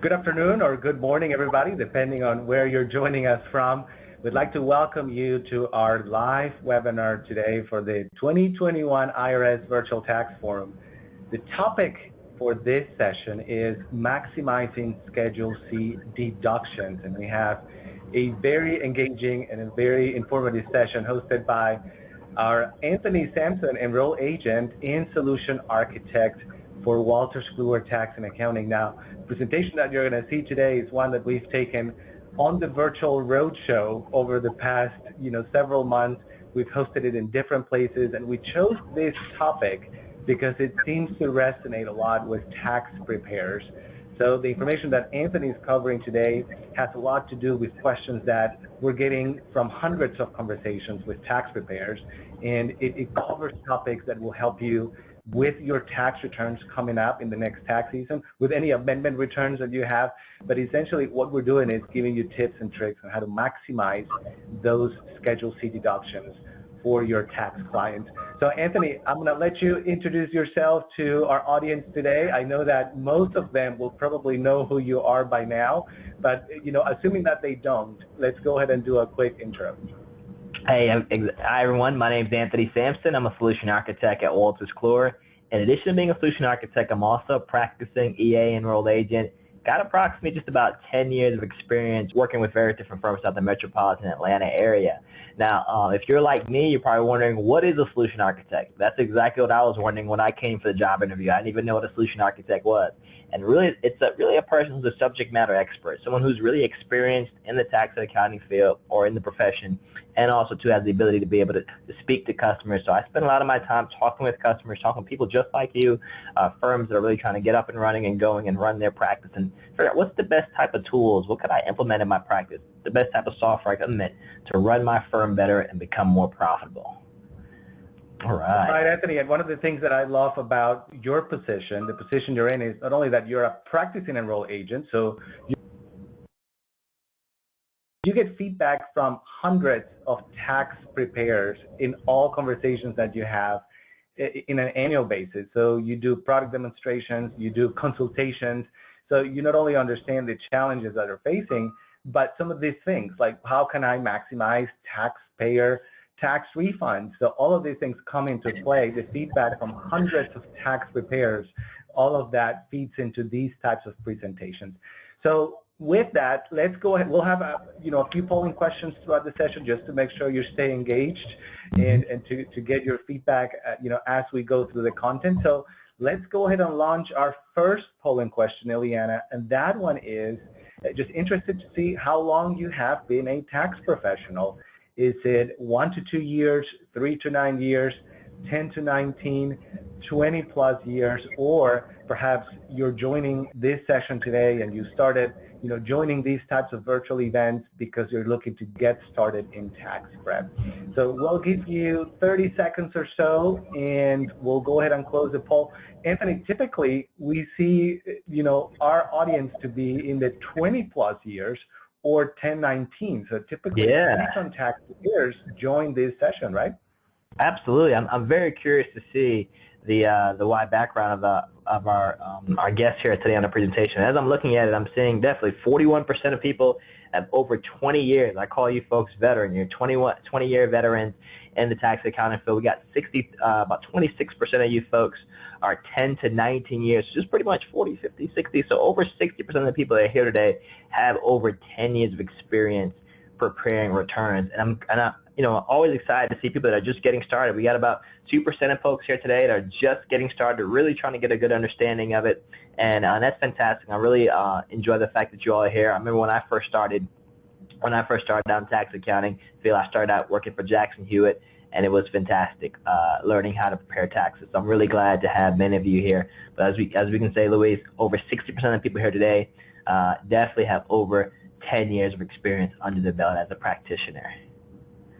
Good afternoon or good morning, everybody, depending on where you're joining us from. We'd like to welcome you to our live webinar today for the 2021 IRS Virtual Tax Forum. The topic for this session is maximizing Schedule C deductions, and we have a very engaging and a very informative session hosted by our Anthony Sampson, enroll agent and solution architect for Wolters, Kluwer Tax and Accounting. Now, the presentation that you're going to see today is one that we've taken on the virtual roadshow over the past, several months. We've hosted it in different places, and we chose this topic because it seems to resonate a lot with tax preparers. So the information that Anthony is covering today has a lot to do with questions that we're getting from hundreds of conversations with tax preparers, and it covers topics that will help you with your tax returns coming up in the next tax season, with any amendment returns that you have. But essentially what we're doing is giving you tips and tricks on how to maximize those Schedule C deductions for your tax clients. So Anthony, I'm going to let you introduce yourself to our audience today. I know that most of them will probably know who you are by now, but assuming that they don't, let's go ahead and do a quick intro. Hey, hi everyone. My name is Anthony Sampson. I'm a solution architect at Wolters Kluwer. In addition to being a solution architect, I'm also a practicing EA enrolled agent. Got approximately just about 10 years of experience working with very different firms out the metropolitan Atlanta area. Now, if you're like me, you're probably wondering, what is a solution architect? That's exactly what I was wondering when I came for the job interview. I didn't even know what a solution architect was. And really, it's really a person who's a subject matter expert, someone who's really experienced in the tax and accounting field or in the profession, and also to have the ability to be able to speak to customers. So I spend a lot of my time talking with customers, talking to people just like you, firms that are really trying to get up and running and going and run their practice and figure out what's the best type of tools, what could I implement in my practice, the best type of software I can implement to run my firm better and become more profitable. All right. All right, Anthony, and one of the things that I love about your position, the position you're in, is not only that you're a practicing enrolled agent, so you get feedback from hundreds of tax preparers in all conversations that you have in an annual basis. So you do product demonstrations, you do consultations, so you not only understand the challenges that are facing, but some of these things like how can I maximize taxpayer tax refunds. So all of these things come into play. The feedback from hundreds of tax preparers, all of that feeds into these types of presentations. So with that, let's go ahead. We'll have a few polling questions throughout the session just to make sure you stay engaged and to get your feedback as we go through the content. So let's go ahead and launch our first polling question, Ileana, and that one is just interested to see how long you have been a tax professional. Is it 1 to 2 years, 3 to 9 years, 10 to 19, 20 plus years, or perhaps you're joining this session today and you started joining these types of virtual events because you're looking to get started in tax prep. So we'll give you 30 seconds or so and we'll go ahead and close the poll. Anthony, typically we see our audience to be in the 20 plus years or 1019. So typically, based on taxpayers join this session, right? Absolutely. I'm very curious to see the wide background of our guests here today on the presentation. As I'm looking at it, I'm seeing definitely 41% of people have over 20 years. I call you folks veteran. You're 20-year veterans in the tax accounting field. We got about 26% of you folks are 10 to 19 years, just pretty much 40, 50, 60. So over 60% of the people that are here today have over 10 years of experience preparing returns. And I'm always excited to see people that are just getting started. We got about 2% of folks here today that are just getting started, really trying to get a good understanding of it. And that's fantastic. I really enjoy the fact that you all are here. I remember when I first started out in tax accounting, I started out working for Jackson Hewitt, and it was fantastic learning how to prepare taxes. So I'm really glad to have many of you here. But as we can say, Luis, over 60% of the people here today definitely have over 10 years of experience under the belt as a practitioner.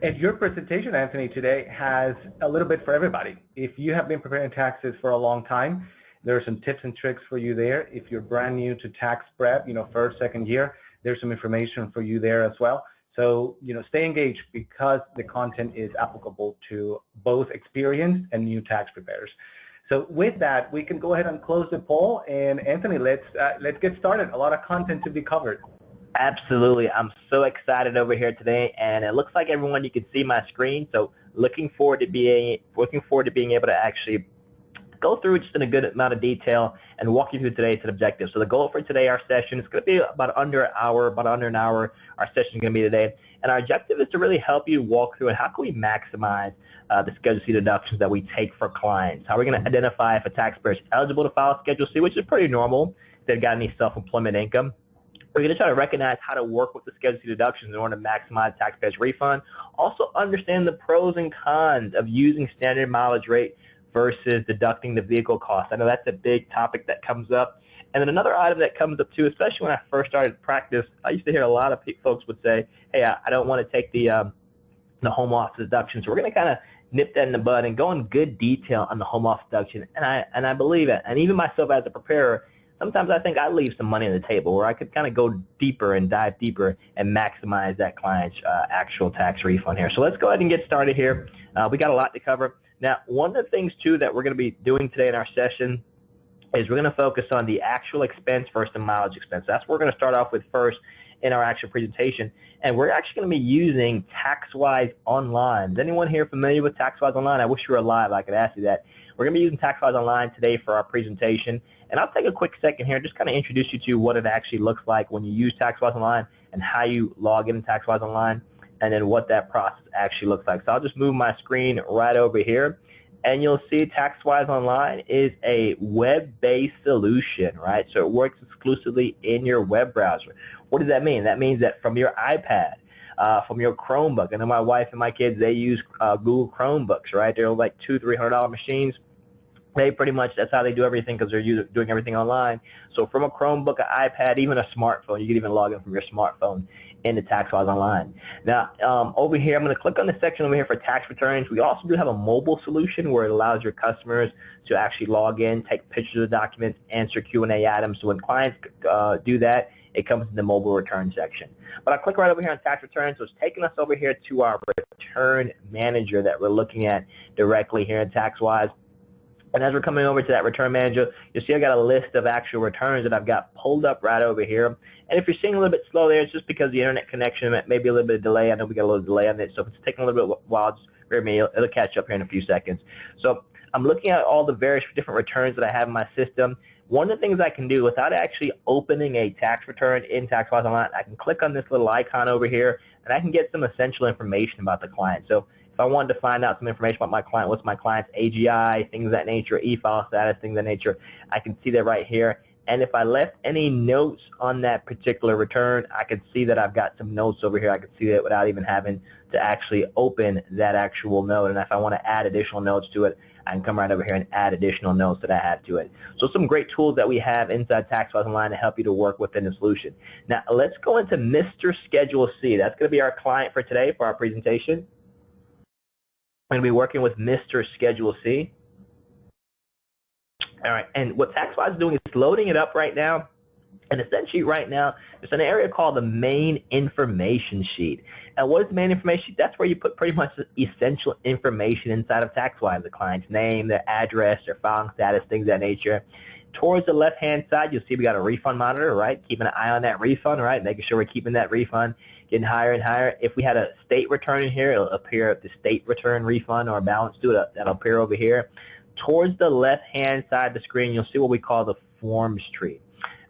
And your presentation, Anthony, today has a little bit for everybody. If you have been preparing taxes for a long time, there are some tips and tricks for you there. If you're brand new to tax prep, first, second year, there's some information for you there as well. So, stay engaged because the content is applicable to both experienced and new tax preparers. So with that, we can go ahead and close the poll. And Anthony, let's get started. A lot of content to be covered. Absolutely. I'm so excited over here today, and it looks like everyone, you can see my screen. So looking forward to being able to actually go through just in a good amount of detail and walk you through today's objectives. So the goal for today, our session, is going to be about under an hour. Our session is going to be today. And our objective is to really help you walk through and how can we maximize the Schedule C deductions that we take for clients. How are we going to identify if a taxpayer is eligible to file Schedule C, which is pretty normal if they've got any self-employment income. We're going to try to recognize how to work with the Schedule C deductions in order to maximize taxpayers' refund. Also understand the pros and cons of using standard mileage rate versus deducting the vehicle cost. I know that's a big topic that comes up. And then another item that comes up too, especially when I first started practice, I used to hear a lot of folks would say, hey, I don't want to take the home office deduction. So we're going to kind of nip that in the bud and go in good detail on the home office deduction. And I believe it. And even myself as a preparer, sometimes I think I leave some money on the table where I could kind of go deeper and dive deeper and maximize that client's actual tax refund here. So let's go ahead and get started here. We got a lot to cover. Now, one of the things, too, that we're going to be doing today in our session is we're going to focus on the actual expense versus the mileage expense. That's what we're going to start off with first in our actual presentation. And we're actually going to be using TaxWise Online. Is anyone here familiar with TaxWise Online? I wish you were live. I could ask you that. We're going to be using TaxWise Online today for our presentation. And I'll take a quick second here and just kind of introduce you to what it actually looks like when you use TaxWise Online and how you log in TaxWise Online, and then what that process actually looks like. So I'll just move my screen right over here, and you'll see TaxWise Online is a web-based solution, right? So it works exclusively in your web browser. What does that mean? That means that from your iPad, from your Chromebook. I know my wife and my kids, they use Google Chromebooks, right? They're like $200-$300 machines. They pretty much, that's how they do everything because they're doing everything online. So from a Chromebook, an iPad, even a smartphone, you can even log in from your smartphone into TaxWise Online. Now, over here, I'm going to click on the section over here for tax returns. We also do have a mobile solution where it allows your customers to actually log in, take pictures of documents, answer Q&A items. So when clients do that, it comes in the mobile return section. But I'll click right over here on tax returns. So it's taking us over here to our return manager that we're looking at directly here in TaxWise. And as we're coming over to that return manager, you'll see I've got a list of actual returns that I've got pulled up right over here. And if you're seeing a little bit slow there, it's just because the internet connection, maybe a little bit of delay. I know we got a little delay on it, so if it's taking a little bit while, just bear with me, it'll catch up here in a few seconds. So I'm looking at all the various different returns that I have in my system. One of the things I can do without actually opening a tax return in TaxWise Online, I can click on this little icon over here, and I can get some essential information about the client. So if I wanted to find out some information about my client, what's my client's AGI, things of that nature, e-file status, things of that nature, I can see that right here. And if I left any notes on that particular return, I can see that I've got some notes over here. I can see that without even having to actually open that actual note. And if I want to add additional notes to it, I can come right over here and add additional notes that I have to it. So some great tools that we have inside TaxWise Online to help you to work within the solution. Now, let's go into Mr. Schedule C. That's going to be our client for today for our presentation. I'm going to be working with Mr. Schedule C. All right, and what TaxWise is doing is loading it up right now. And essentially right now, there's an area called the main information sheet. And what is the main information sheet? That's where you put pretty much the essential information inside of TaxWise, the client's name, their address, their filing status, things of that nature. Towards the left-hand side, you'll see we got a refund monitor, right? Keeping an eye on that refund, right? Making sure we're keeping that refund getting higher and higher. If we had a state return in here, it'll appear the state return refund or balance to it. That'll appear over here. Towards the left-hand side of the screen, you'll see what we call the forms tree.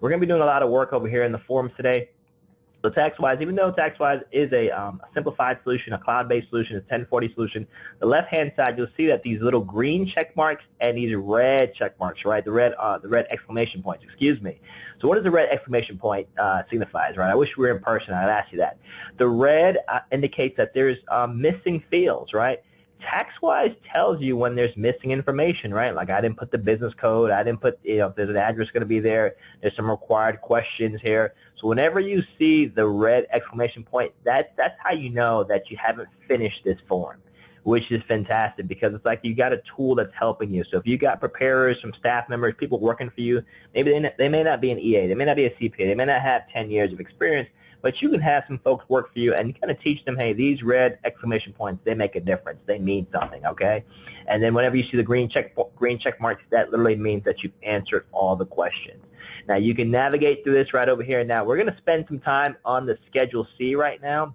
We're going to be doing a lot of work over here in the forms today. So TaxWise, even though TaxWise is a simplified solution, a cloud-based solution, a 1040 solution, the left-hand side, you'll see that these little green check marks and these red check marks, right? The red exclamation points, excuse me. So what does the red exclamation point signifies, right? I wish we were in person. I'd ask you that. The red indicates that there's missing fields, right? TaxWise tells you when there's missing information, right? Like I didn't put the business code, I didn't put, if there's an address going to be there, there's some required questions here. So whenever you see the red exclamation point, that's how you know that you haven't finished this form, which is fantastic because it's like you got a tool that's helping you. So if you got preparers, some staff members, people working for you, maybe they may not be an EA, they may not be a CPA, they may not have 10 years of experience, but you can have some folks work for you and kind of teach them, hey, these red exclamation points, they make a difference. They mean something, okay? And then whenever you see the green check marks, that literally means that you've answered all the questions. Now, you can navigate through this right over here. Now, we're going to spend some time on the Schedule C right now.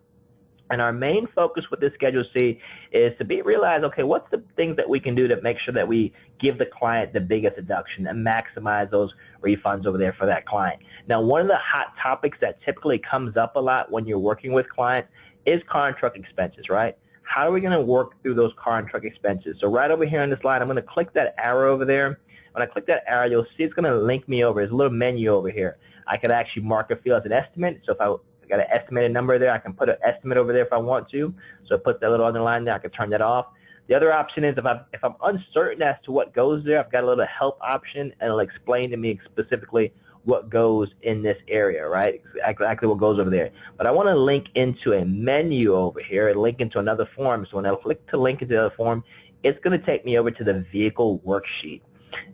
And our main focus with this Schedule C is to realize, okay, what's the things that we can do to make sure that we give the client the biggest deduction and maximize those refunds over there for that client. Now, one of the hot topics that typically comes up a lot when you're working with clients is car and truck expenses, right? How are we going to work through those car and truck expenses? So right over here on this line, I'm going to click that arrow over there. When I click that arrow, you'll see it's going to link me over. There's a little menu over here. I could actually mark a field as an estimate. So if I got an estimated number there, I can put an estimate over there if I want to. So put that little underline there. I can turn that off. The other option is if I'm uncertain as to what goes there, I've got a little help option, and it'll explain to me specifically what goes in this area, right? Exactly what goes over there. But I want to link into a menu over here and link into another form. So when I click to link into the form, it's going to take me over to the vehicle worksheet.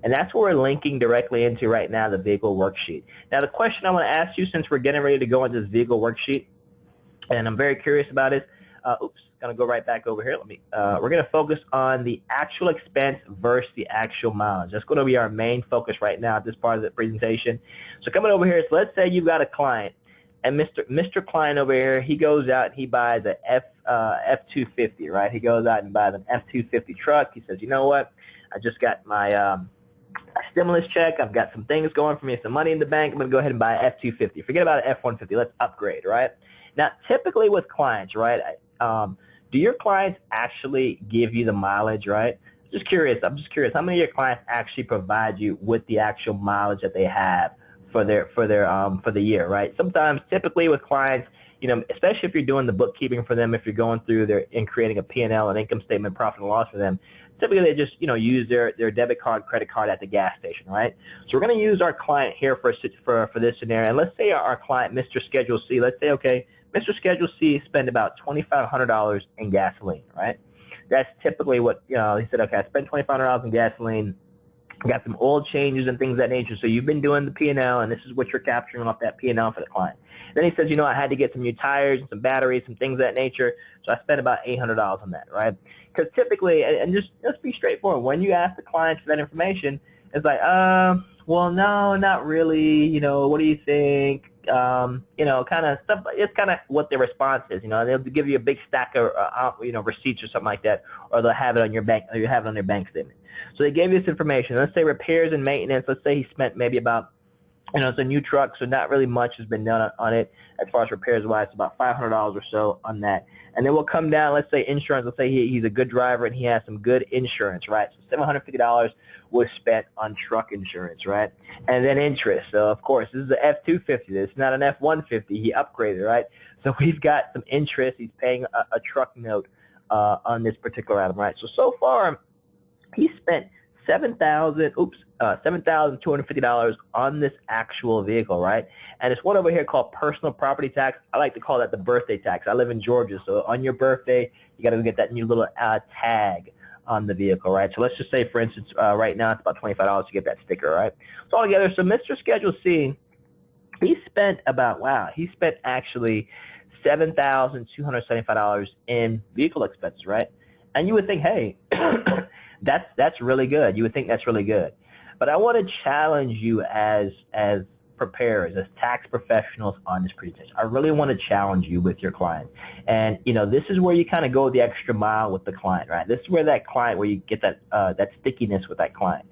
And that's what we're linking directly into right now, the vehicle worksheet. Now, the question I want to ask you, since we're getting ready to go into this vehicle worksheet, and I'm very curious about it, going to go right back over here. We're going to focus on the actual expense versus the actual mileage. That's going to be our main focus right now at this part of the presentation. So coming over here, so let's say you've got a client, and Mr. Client over here, he goes out and he buys a F-250, right? He goes out and buys an F-250 truck. He says, you know what? I just got my stimulus check. I've got some things going for me, some money in the bank. I'm going to go ahead and buy an F-250. Forget about an F-150. Let's upgrade, right? Now, typically with clients, right, do your clients actually give you the mileage, right? I'm just curious. How many of your clients actually provide you with the actual mileage that they have for the year, right? Sometimes, typically with clients, you know, especially if you're doing the bookkeeping for them, if you're going through and creating a P&L, an income statement, profit and loss for them, typically they just, you know, use their debit card, credit card at the gas station, right? So we're going to use our client here for this scenario. And let's say our client, Mr. Schedule C, let's say, okay, Mr. Schedule C spent about $2,500 in gasoline, right? That's typically what, you know, he said, okay, I spent $2,500 in gasoline. I got some oil changes and things of that nature. So you've been doing the P&L, and this is what you're capturing off that P&L for the client. Then he says, you know, I had to get some new tires and some batteries, some things of that nature. So I spent about $800 on that, right? Because typically, and just be straightforward, when you ask the clients for that information, it's like, well, no, not really. You know, what do you think? You know, kind of stuff. It's kind of what their response is. You know, they'll give you a big stack of, you know, receipts or something like that, or they'll have it on your bank, or you have it on their bank statement. So they gave you this information. Let's say repairs and maintenance. Let's say he spent maybe about, you know, it's a new truck, so not really much has been done on it as far as repairs-wise. It's about $500 or so on that. And then we'll come down, let's say insurance. Let's say he's a good driver and he has some good insurance, right? So $750 was spent on truck insurance, right? And then interest. So, of course, this is the F-250. This is not an F-150. He upgraded, right? So we've got some interest. He's paying a truck note on this particular item, right? So far, he spent $7,250 on this actual vehicle, right? And it's one over here called personal property tax. I like to call that the birthday tax. I live in Georgia, so on your birthday, you got to get that new little tag on the vehicle, right? So let's just say, for instance, right now it's about $25 to get that sticker, right? So altogether, so Mr. Schedule C, he spent actually $7,275 in vehicle expenses, right? And you would think, hey, that's really good. You would think that's really good. But I want to challenge you as preparers, as tax professionals on this presentation. I really want to challenge you with your client. And, you know, this is where you kind of go the extra mile with the client, right? This is where where you get that stickiness with that client.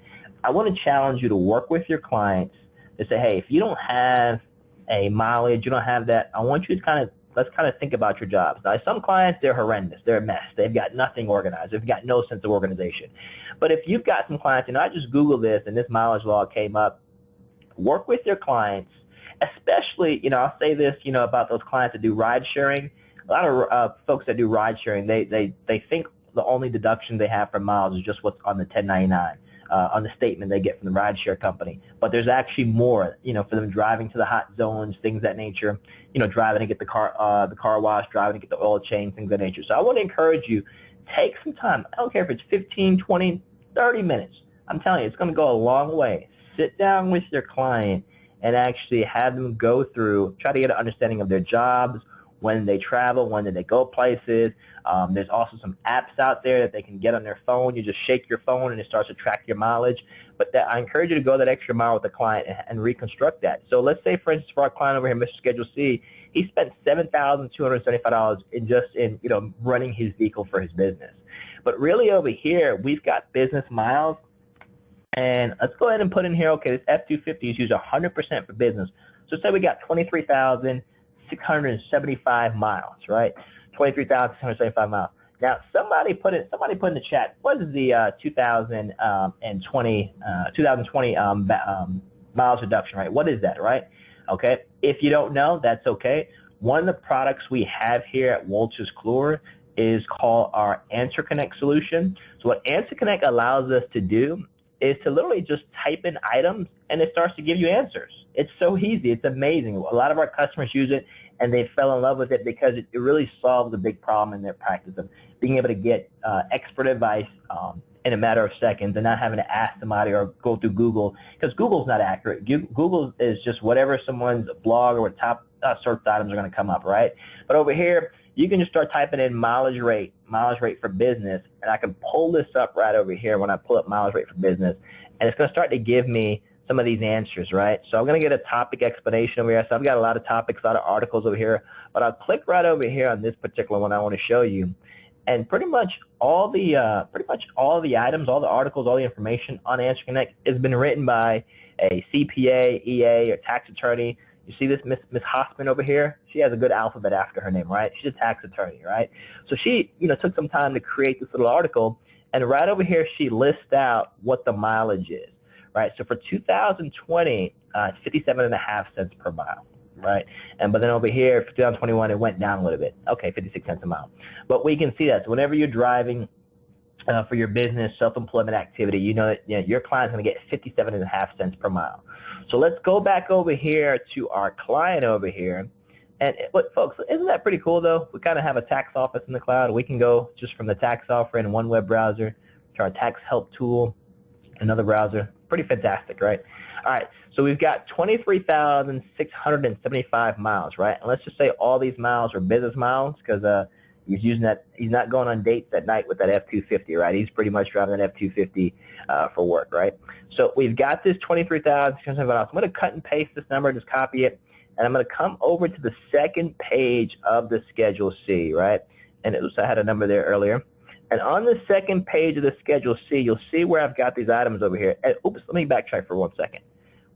I want to challenge you to work with your clients to say, hey, if you don't have a mileage, you don't have that, I want you to let's think about your jobs. Now, some clients, they're horrendous. They're a mess. They've got nothing organized. They've got no sense of organization. But if you've got some clients, and I just Googled this, and this mileage law came up, work with your clients, especially, you know, I'll say this, you know, about those clients that do ride sharing. A lot of folks that do ride sharing, they think the only deduction they have for miles is just what's on the 1099. On the statement they get from the rideshare company. But there's actually more, you know, for them driving to the hot zones, things of that nature, you know, driving to get the car wash, driving to get the oil change, things of that nature. So I want to encourage you, take some time. I don't care if it's 15, 20, 30 minutes. I'm telling you, it's going to go a long way. Sit down with your client and actually have them go through, try to get an understanding of their jobs, when they travel, when they go places. There's also some apps out there that they can get on their phone. You just shake your phone and it starts to track your mileage. But I encourage you to go that extra mile with the client and reconstruct that. So let's say, for instance, for our client over here, Mr. Schedule C, he spent $7,275 in running his vehicle for his business. But really over here, we've got business miles. And let's go ahead and put in here, okay, this F-250 is used 100% for business. So say we got 23,675 miles, right? 23,675 miles. Now, somebody put in the chat, what is the 2020 miles reduction, right? What is that, right? Okay, if you don't know, that's okay. One of the products we have here at Wolters Kluwer is called our Answer Connect solution. So what Answer Connect allows us to do is to literally just type in items and it starts to give you answers. It's so easy. It's amazing. A lot of our customers use it and they fell in love with it because it really solves a big problem in their practice of being able to get expert advice in a matter of seconds and not having to ask somebody or go through Google, because Google's not accurate. Google is just whatever someone's blog or top search items are going to come up, right? But over here, you can just start typing in mileage rate for business, and I can pull this up right over here when I pull up mileage rate for business, and it's going to start to give me some of these answers, right? So I'm going to get a topic explanation over here. So I've got a lot of topics, a lot of articles over here, but I'll click right over here on this particular one I want to show you, and pretty much all the items, all the articles, all the information on Answer Connect has been written by a CPA, EA, or tax attorney. You see this Miss Hoffman over here? She has a good alphabet after her name, right? She's a tax attorney, right? So she, took some time to create this little article, and right over here she lists out what the mileage is, right? So for 2020, it's 57.5 cents per mile, right? But then over here, for 2021, it went down a little bit. Okay, 56 cents a mile. But we can see that. So whenever you're driving for your business, self-employment activity, you know that your client's going to get 57.5 cents per mile. So let's go back over here to our client over here. And look, folks, isn't that pretty cool, though? We kind of have a tax office in the cloud. We can go just from the tax software in one web browser to our tax help tool, another browser. Pretty fantastic, right? All right, so we've got 23,675 miles, right? And let's just say all these miles are business miles because he's using that. He's not going on dates at night with that F-250, right? He's pretty much driving that F-250 for work, right? So we've got this 23,675 miles. I'm going to cut and paste this number, just copy it, and I'm going to come over to the second page of the Schedule C, right? And it looks like I had a number there earlier. And on the second page of the Schedule C, you'll see where I've got these items over here. And, oops, let me backtrack for 1 second.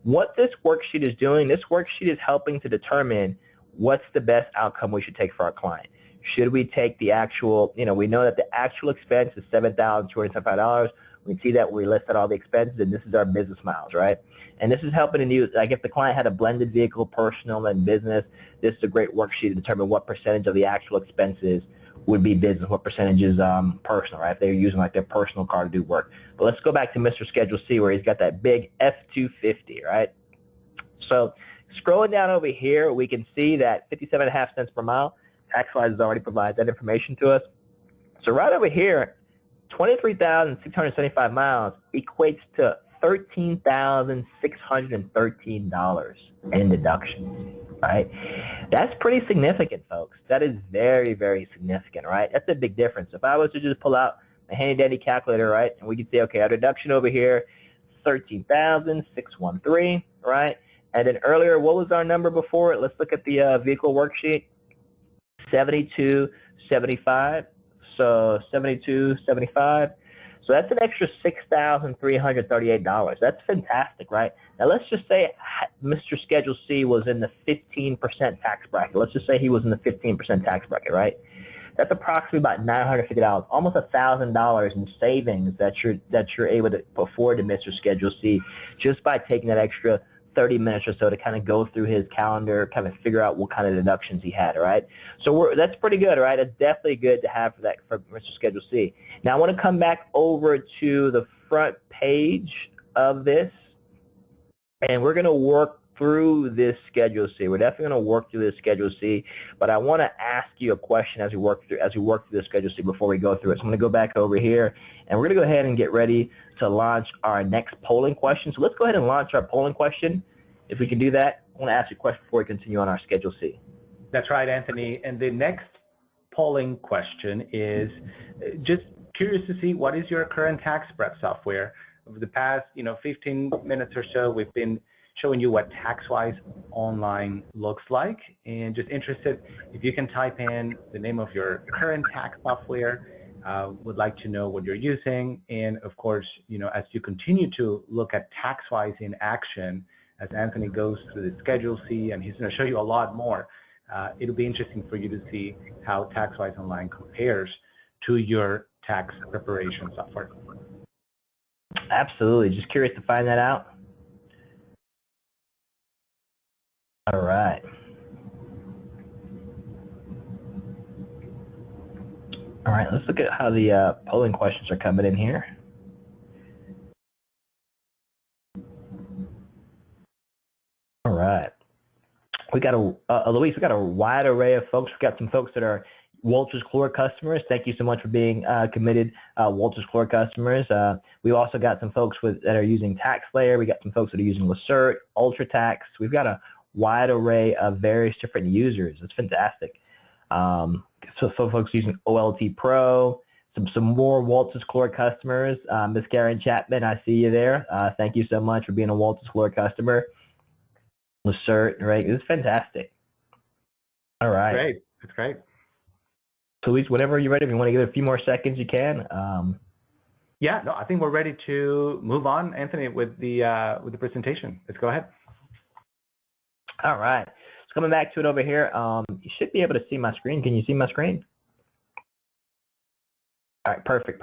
What this worksheet is doing, this worksheet is helping to determine what's the best outcome we should take for our client. Should we take the actual, we know that the actual expense is $7,275. We see that we listed all the expenses, and this is our business miles, right? And this is helping you, like if the client had a blended vehicle, personal and business, this is a great worksheet to determine what percentage of the actual expenses would be business, what percentage is personal, right? If they're using like their personal car to do work. But let's go back to Mr. Schedule C where he's got that big F-250, right? So scrolling down over here, we can see that 57.5 cents per mile. TaxWise has already provided that information to us. So right over here, 23,675 miles equates to $13,613 in deductions, right? That's pretty significant, folks. That is very, very significant, right? That's a big difference. If I was to just pull out a handy-dandy calculator, right, and we could say, okay, our deduction over here, 13,613, right? And then earlier, what was our number before it? Let's look at the vehicle worksheet. 72.75. So 72.75. So that's an extra $6,338. That's fantastic, right? Now let's just say Mr. Schedule C was in the 15% tax bracket. Let's just say he was in the 15% tax bracket, right? That's approximately about $950, almost $1,000 in savings that you're able to afford to Mr. Schedule C just by taking that extra 30 minutes or so to kind of go through his calendar, kind of figure out what kind of deductions he had, right? So that's pretty good, right? It's definitely good to have for Mr. Schedule C. Now I want to come back over to the front page of this, and we're going to work through this Schedule C. We're definitely going to work through this Schedule C, but I want to ask you a question as we work through this Schedule C before we go through it. So I'm going to go back over here, and we're going to go ahead and get ready to launch our next polling question. So let's go ahead and launch our polling question. if we can do that, I want to ask you a question before we continue on our Schedule C. That's right, Anthony. And the next polling question is just curious to see what is your current tax prep software. Over the past 15 minutes or so, we've been showing you what TaxWise Online looks like, and just interested if you can type in the name of your current tax software. Would like to know what you're using, and of course, as you continue to look at TaxWise in action, as Anthony goes through the Schedule C, and he's going to show you a lot more, it'll be interesting for you to see how TaxWise Online compares to your tax preparation software. Absolutely. Just curious to find that out. All right. All right, let's look at how the polling questions are coming in here. All right. We got Luis, we got a wide array of folks. We've got some folks that are Wolters Kluwer customers. Thank you so much for being committed Wolters Kluwer customers. We've also got some folks that are using TaxSlayer. We got some folks that are using Lacert, UltraTax. We've got a wide array of various different users. It's fantastic. So folks using OLT Pro, some more Wolters Kluwer customers. Ms. Karen Chapman, I see you there. Thank you so much for being a Wolters Kluwer customer. Lacert, right? It's fantastic. All right. Great. That's great. So Luis, whenever you're ready, if you want to give it a few more seconds, you can. Yeah, no, I think we're ready to move on, Anthony, with the presentation. Let's go ahead. All right. So coming back to it over here, you should be able to see my screen. Can you see my screen? All right, perfect.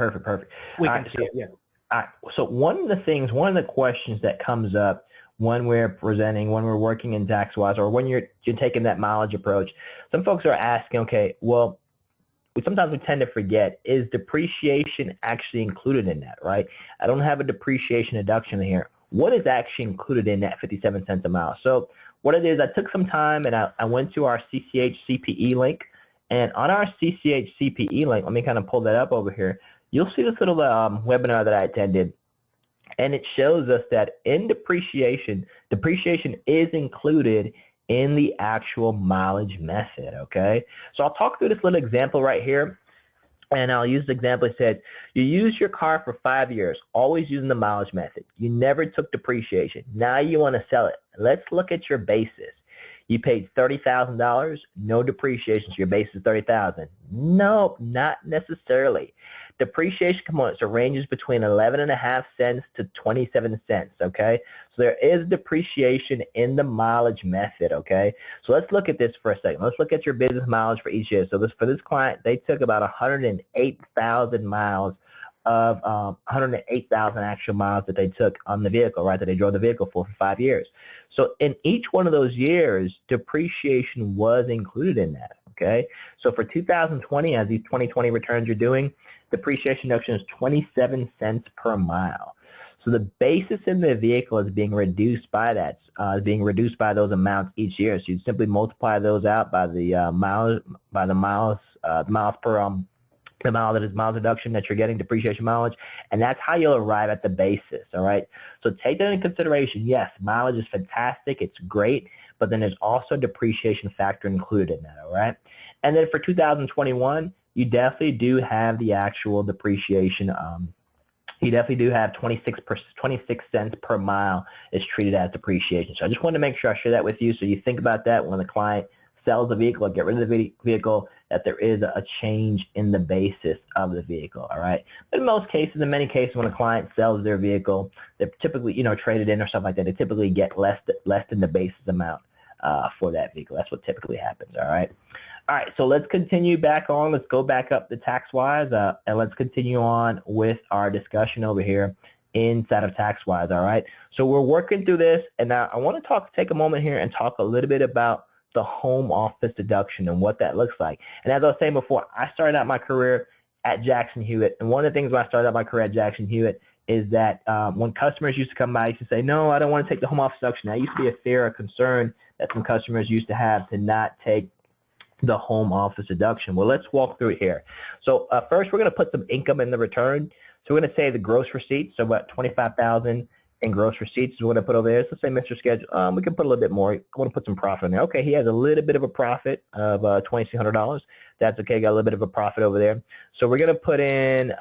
We can see it, yeah. All right, so one of the questions that comes up when we're presenting, when we're working in TaxWise, or when you're taking that mileage approach, some folks are asking, okay, well, sometimes we tend to forget, is depreciation actually included in that, right? I don't have a depreciation deduction here. What is actually included in that 57 cents a mile? So what it is, I took some time and I went to our CCH CPE link, and on our CCH CPE link, let me kind of pull that up over here, you'll see this little webinar that I attended, and it shows us that in depreciation is included in the actual mileage method, okay? So I'll talk through this little example right here, and I'll use the example. It said, you use your car for 5 years, always using the mileage method. You never took depreciation. Now you want to sell it. Let's look at your basis. You paid $30,000, no depreciation, so your base is $30,000. No, not necessarily. Depreciation components ranges between 11.5 cents to 27 cents, okay? So there is depreciation in the mileage method, okay? So let's look at this for a second. Let's look at your business mileage for each year. So for this client, they took about 108,000 miles of 108,000 actual miles that they took on the vehicle, right, that they drove the vehicle for 5 years. So in each one of those years, depreciation was included in that, okay? So for 2020, as these 2020 returns you're doing, depreciation deduction is 27 cents per mile. So the basis in the vehicle is being reduced by that, being reduced by those amounts each year. So you simply multiply those out by the miles per the miles deduction that you're getting, depreciation mileage, and that's how you'll arrive at the basis, all right? So take that into consideration. Yes, mileage is fantastic, it's great, but then there's also a depreciation factor included in that, all right? And then for 2021, you definitely do have the actual depreciation. You definitely do have 26 cents per mile is treated as depreciation. So I just wanted to make sure I share that with you so you think about that when the client sells the vehicle or get rid of the vehicle, that there is a change in the basis of the vehicle, all right? But in most cases, in many cases, when a client sells their vehicle, they're typically, traded in or something like that, they typically get less than the basis amount for that vehicle. That's what typically happens, all right? All right, so let's continue back on. Let's go back up to TaxWise, and let's continue on with our discussion over here inside of TaxWise, all right? So we're working through this, and now I want to take a moment here and talk a little bit about the home office deduction and what that looks like. And as I was saying before, I started out my career at Jackson Hewitt, and one of the things when I started out my career at Jackson Hewitt is that when customers used to come by, I used to say, no, I don't want to take the home office deduction. That used to be a fear or concern that some customers used to have to not take the home office deduction. Well, let's walk through it here. So first, we're going to put some income in the return. So we're going to say the gross receipts, so about $25,000, And gross receipts is what I put over there. So say Mr. Schedule, we can put a little bit more. I want to put some profit in there. Okay, he has a little bit of a profit of $2,600. That's okay, got a little bit of a profit over there. So we're going to put in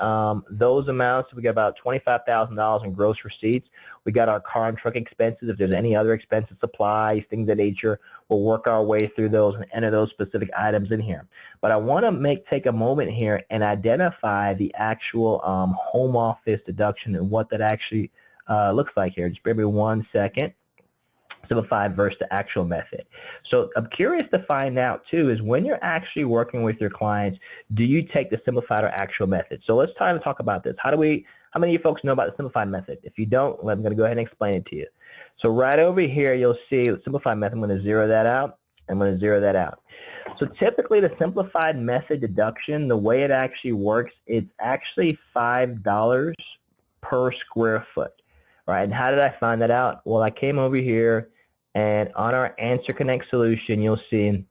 those amounts. We got about $25,000 in gross receipts. We got our car and truck expenses. If there's any other expenses, supplies, things of that nature, we'll work our way through those and enter those specific items in here. But I want to take a moment here and identify the actual home office deduction and what that actually looks like here. Just bear with me 1 second. Simplified versus the actual method. So I'm curious to find out too is when you're actually working with your clients, do you take the simplified or actual method? So let's try to talk about this. How many of you folks know about the simplified method? If you don't, I'm going to go ahead and explain it to you. So right over here, you'll see the simplified method. I'm going to zero that out. I'm going to zero that out. So typically the simplified method deduction, the way it actually works, it's actually $5 per square foot. Right, and how did I find that out? Well, I came over here, and on our Answer Connect solution, you'll see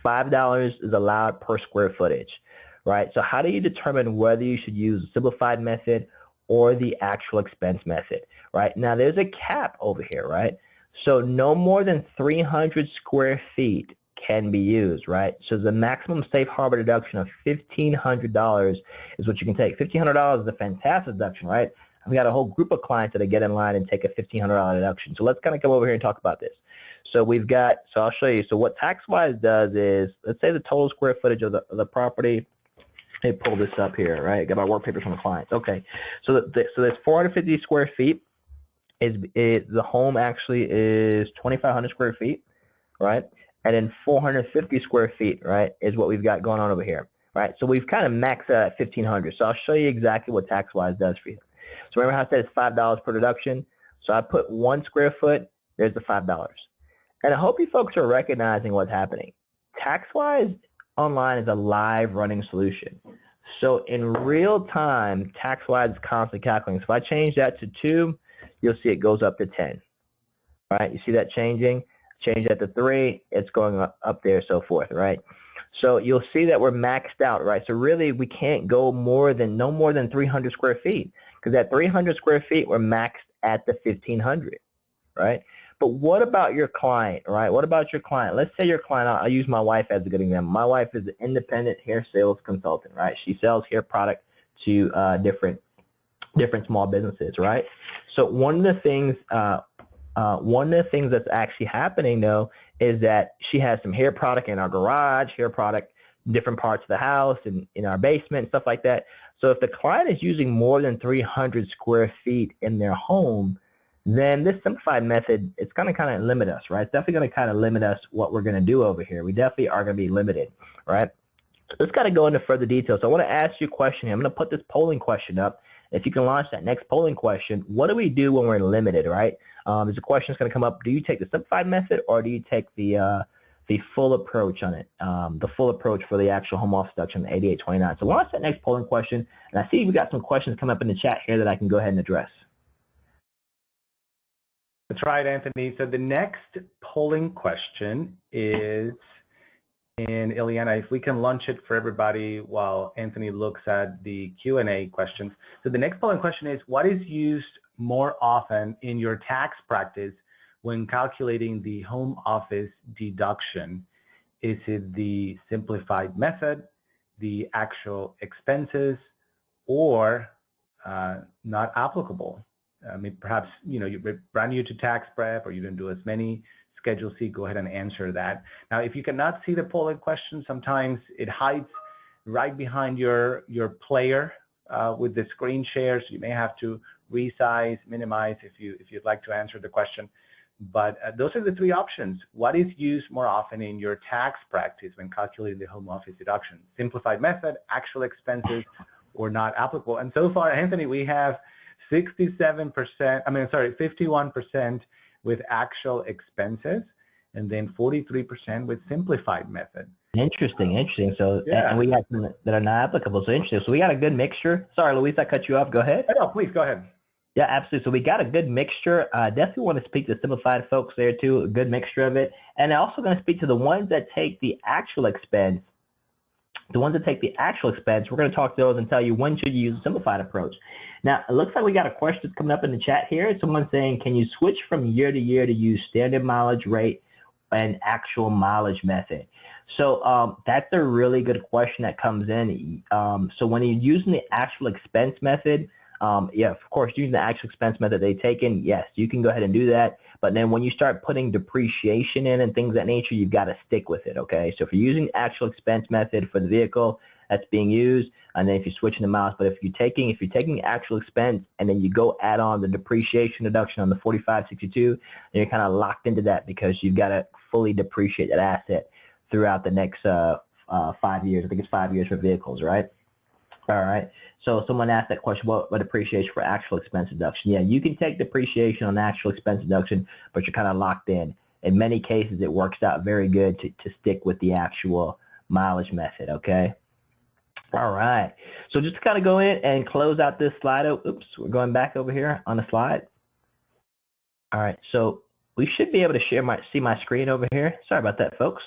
$5 is allowed per square footage. Right, so how do you determine whether you should use the simplified method or the actual expense method? Right, now there's a cap over here, right? So no more than 300 square feet can be used, right? So the maximum safe harbor deduction of $1,500 is what you can take. $1,500 is a fantastic deduction, right? I've got a whole group of clients that get in line and take a $1,500 deduction. So let's kind of come over here and talk about this. So I'll show you. So what TaxWise does is, let's say the total square footage of the property. Let me pull this up here, right? Got my work papers from the clients. Okay. So there's 450 square feet. The home actually is 2,500 square feet, right? And then 450 square feet, right, is what we've got going on over here, right? So we've kind of maxed out at 1,500. So I'll show you exactly what TaxWise does for you. So remember how I said it's $5 per deduction? So I put 1 square foot, there's the $5. And I hope you folks are recognizing what's happening. TaxWise Online is a live running solution. So in real time, TaxWise is constantly calculating. So if I change that to 2, you'll see it goes up to 10. Right? You see that changing? Change that to 3, it's going up there, so forth, right? So you'll see that we're maxed out, right? So really we can't go no more than 300 square feet. Because at 300 square feet, we're maxed at the 1,500, right? But what about your client, right? What about your client? Let's say your client, I'll use my wife as a good example. My wife is an independent hair sales consultant, right? She sells hair product to different small businesses, right? So one of the things that's actually happening, though, is that she has some hair product in our garage, hair product in different parts of the house and in our basement and stuff like that. So if the client is using more than 300 square feet in their home, then this simplified method, it's going to kind of limit us, right? It's definitely going to kind of limit us what we're going to do over here. We definitely are going to be limited, right? So let's kind of go into further details. So I want to ask you a question here. I'm going to put this polling question up. If you can launch that next polling question, what do we do when we're limited, right? There's a question that's going to come up. Do you take the simplified method or do you take the full approach on it, the full approach for the actual home office deduction, 8829? So launch that next polling question, and I see we got some questions coming up in the chat here that I can go ahead and address. That's right, Anthony. So the next polling question is, and Ileana, if we can launch it for everybody while Anthony looks at the Q&A questions. So the next polling question is, what is used more often in your tax practice when calculating the home office deduction? Is it the simplified method, the actual expenses, or not applicable? I mean, perhaps, you're brand new to tax prep or you didn't do as many Schedule C. Go ahead and answer that. Now, if you cannot see the polling question, sometimes it hides right behind your player with the screen share, so you may have to resize, minimize if you'd like to answer the question. But those are the 3 options. What is used more often in your tax practice when calculating the home office deduction? Simplified method, actual expenses, or not applicable? And so far, Anthony, we have 51% with actual expenses, and then 43% with simplified method. Interesting. So, yeah. And we got some that are not applicable. So interesting. So we got a good mixture. Sorry, Luis, I cut you off. Go ahead. No, please go ahead. Yeah, absolutely. So we got a good mixture. Definitely want to speak to simplified folks there too, a good mixture of it. And I'm also going to speak to the ones that take the actual expense The ones that take the actual expense, we're going to talk to those and tell you when should you use a simplified approach. Now, it looks like we got a question coming up in the chat here. Someone's saying, can you switch from year to year to use standard mileage rate and actual mileage method? So that's a really good question that comes in. So when you're using the actual expense method, yeah, of course, using the actual expense method they take in, yes, you can go ahead and do that. But then when you start putting depreciation in and things of that nature, you've got to stick with it, okay? So if you're using actual expense method for the vehicle that's being used, and then if you're switching the miles, but if you're taking actual expense and then you go add on the depreciation deduction on the 4562, then you're kind of locked into that because you've got to fully depreciate that asset throughout the next 5 years. I think it's 5 years for vehicles, right? All right. So someone asked that question, what depreciation for actual expense deduction? Yeah, you can take depreciation on actual expense deduction, but you're kind of locked in. In many cases, it works out very good to stick with the actual mileage method, okay? All right. So just to kind of go in and close out this slide. Oops, we're going back over here on the slide. All right. So we should be able to see my screen over here. Sorry about that, folks.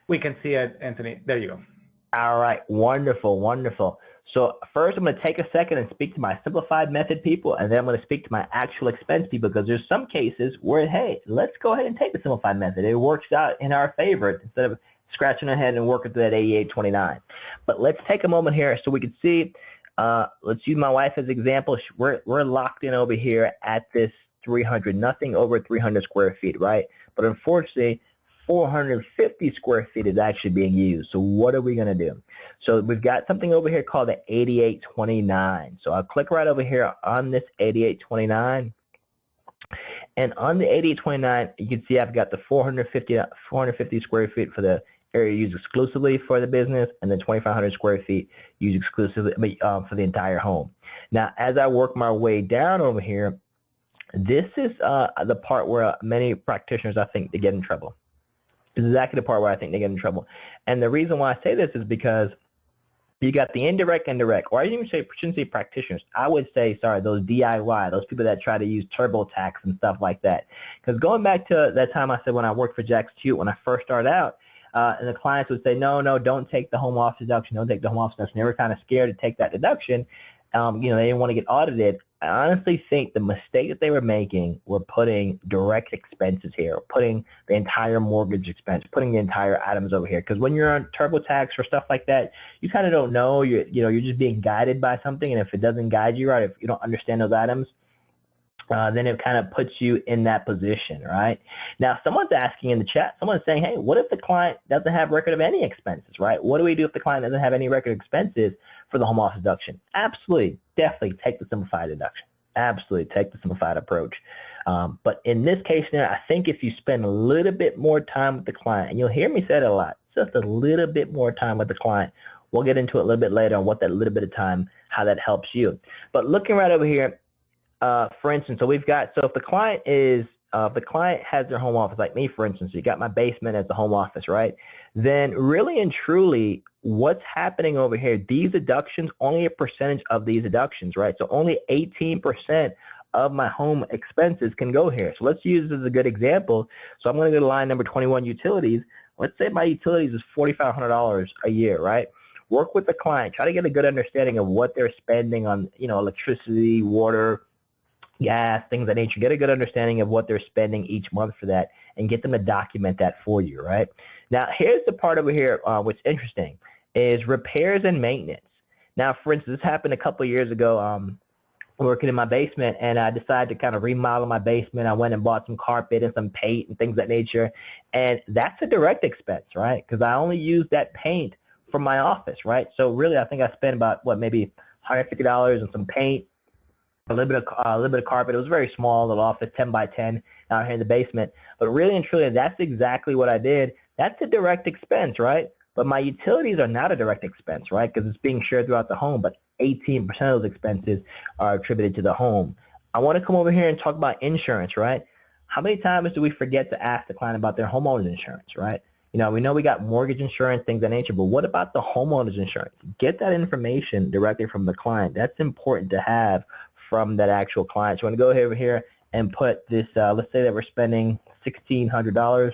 We can see it, Anthony. There you go. All right. Wonderful, wonderful. So first, I'm going to take a second and speak to my simplified method people, and then I'm going to speak to my actual expense people because there's some cases where, hey, let's go ahead and take the simplified method. It works out in our favor instead of scratching our head and working through that 8829. But let's take a moment here so we can see. Let's use my wife as an example. We're locked in over here at this 300, nothing over 300 square feet, right? But unfortunately, 450 square feet is actually being used. So what are we going to do? So we've got something over here called the 8829. So I'll click right over here on this 8829. And on the 8829, you can see I've got the 450 square feet for the area used exclusively for the business, and then 2,500 square feet used exclusively for the entire home. Now, as I work my way down over here, this is the part where many practitioners, I think, they get in trouble. This is exactly the part where I think they get in trouble. And the reason why I say this is because you got the indirect, or I shouldn't say practitioners. I would say, sorry, those DIY, those people that try to use TurboTax and stuff like that. Because going back to that time I said when I worked for Jack's Tute, when I first started out, and the clients would say, no, don't take the home office deduction, don't take the home office deduction. They were kind of scared to take that deduction. They didn't want to get audited. I honestly think the mistake that they were making were putting direct expenses here, putting the entire mortgage expense, putting the entire items over here. Because when you're on TurboTax or stuff like that, you kind of don't know. You're just being guided by something, and if it doesn't guide you right, if you don't understand those items, then it kind of puts you in that position, right? Now, someone's asking in the chat, someone's saying, hey, what if the client doesn't have record of any expenses, right? What do we do if the client doesn't have any record of expenses for the home office deduction? Absolutely, definitely take the simplified deduction. Absolutely, take the simplified approach. But in this case now, I think if you spend a little bit more time with the client, and you'll hear me say it a lot, just a little bit more time with the client. We'll get into it a little bit later on what that little bit of time, how that helps you. But looking right over here, for instance, so if the client has their home office, like me, for instance, you got my basement as the home office, right? Then really and truly, what's happening over here, these deductions, only a percentage of these deductions, right? So only 18% of my home expenses can go here. So let's use this as a good example. So I'm going to go to line number 21, utilities. Let's say my utilities is $4,500 a year, right? Work with the client. Try to get a good understanding of what they're spending on, electricity, water, gas, things of that nature. Get a good understanding of what they're spending each month for that and get them to document that for you, right? Now, here's the part over here what's interesting is repairs and maintenance. Now, for instance, this happened a couple of years ago working in my basement, and I decided to kind of remodel my basement. I went and bought some carpet and some paint and things of that nature, and that's a direct expense, right? Because I only used that paint for my office, right? So really, I think I spent about, maybe $150 on some paint, a little bit of carpet. It was a very small little office, 10 by 10 out here in the basement. But really and truly, that's exactly what I did. That's a direct expense, right? But my utilities are not a direct expense, right? Because it's being shared throughout the home. But 18% of those expenses are attributed to the home. I want to come over here and talk about insurance, right? How many times do we forget to ask the client about their homeowner's insurance, right? We know we got mortgage insurance, things of that nature, but what about the homeowner's insurance? Get that information directly from the client. That's important to have from that actual client. So I'm going to go over here and put this, let's say that we're spending $1,600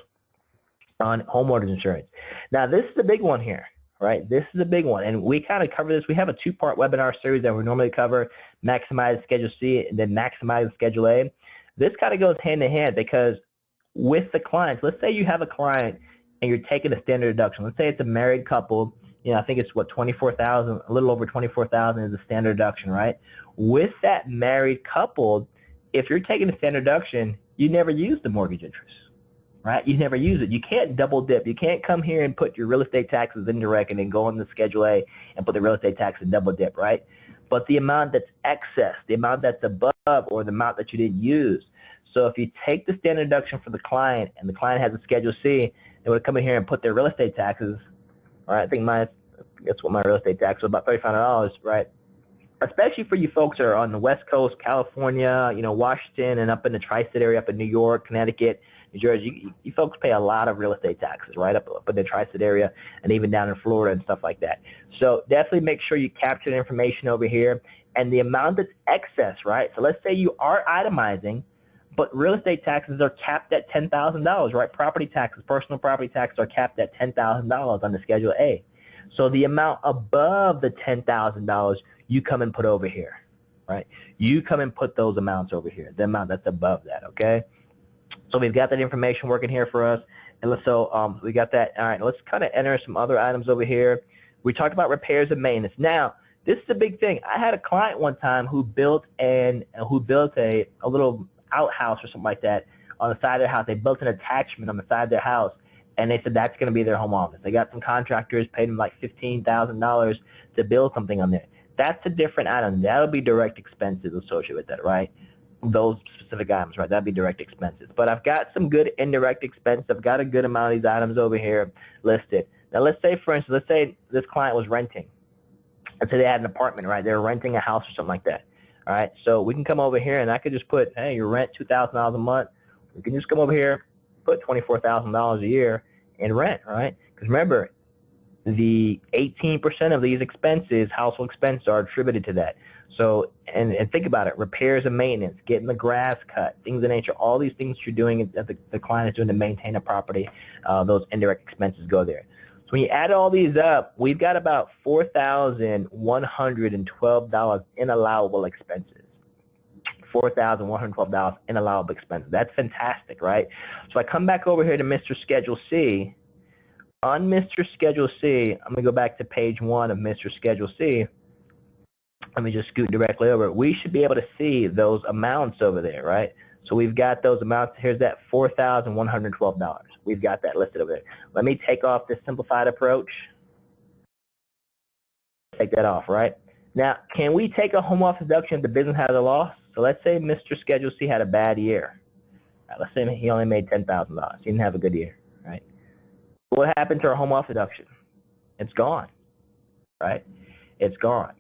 on homeowners insurance. Now, this is the big one here, right? This is a big one, and we kind of cover this. We have a two-part webinar series that we normally cover, Maximize Schedule C and then Maximize Schedule A. This kind of goes hand in hand because with the clients, let's say you have a client and you're taking a standard deduction. Let's say it's a married couple. You know, I think it's what, 24,000, a little over 24,000 is the standard deduction, right? With that married couple, if you're taking a standard deduction, you never use the mortgage interest, right? You never use it. You can't double dip. You can't come here and put your real estate taxes indirect and then go on the Schedule A and put the real estate tax and double dip, right? But the amount that's excess, the amount that's above, or the amount that you didn't use. So if you take the standard deduction for the client and the client has a Schedule C, they would come in here and put their real estate taxes, all right? I think that's what my real estate tax was, about $3,500, right? Especially for you folks that are on the West Coast, California, you know, Washington, and up in the tri-state area, up in New York, Connecticut, New Jersey. You folks pay a lot of real estate taxes, right, up in the tri-state area, and even down in Florida and stuff like that. So definitely make sure you capture the information over here and the amount that's excess, right? So let's say you are itemizing, but real estate taxes are capped at $10,000, right? Property taxes, personal property taxes are capped at $10,000 on the Schedule A. So the amount above the $10,000, you come and put over here, right? You come and put those amounts over here, the amount that's above that, okay? So we've got that information working here for us. And so we got that. All right, let's kind of enter some other items over here. We talked about repairs and maintenance. Now, this is a big thing. I had a client one time who built a little outhouse or something like that on the side of their house. They built an attachment on the side of their house, and they said that's going to be their home office. They got some contractors, paid them like $15,000 to build something on there. That's a different item. That'll be direct expenses associated with that, right? Those specific items, right? That'd be direct expenses. But I've got some good indirect expense. I've got a good amount of these items over here listed. Now, let's say, for instance, let's say this client was renting. Let's say they had an apartment, right? They were renting a house or something like that. All right, so we can come over here, and I could just put, hey, your rent $2,000 a month. We can just come over here, put $24,000 a year in rent, right? Because remember, the 18% of these expenses, household expenses, are attributed to that. So, and think about it, repairs and maintenance, getting the grass cut, things of that nature, all these things you're doing that the client is doing to maintain a property, those indirect expenses go there. So when you add all these up, we've got about $4,112 in allowable expenses. $4,112 in allowable expenses. That's fantastic, right? So I come back over here to Mr. Schedule C. On Mr. Schedule C, I'm going to go back to page 1 of Mr. Schedule C. Let me just scoot directly over. We should be able to see those amounts over there, right? So we've got those amounts. Here's that $4,112. We've got that listed over there. Let me take off this simplified approach. Take that off, right? Now, can we take a home office deduction if the business has a loss? So let's say Mr. Schedule C had a bad year. Right, let's say he only made $10,000. He didn't have a good year, right? What happened to our home office deduction? It's gone, right? It's gone,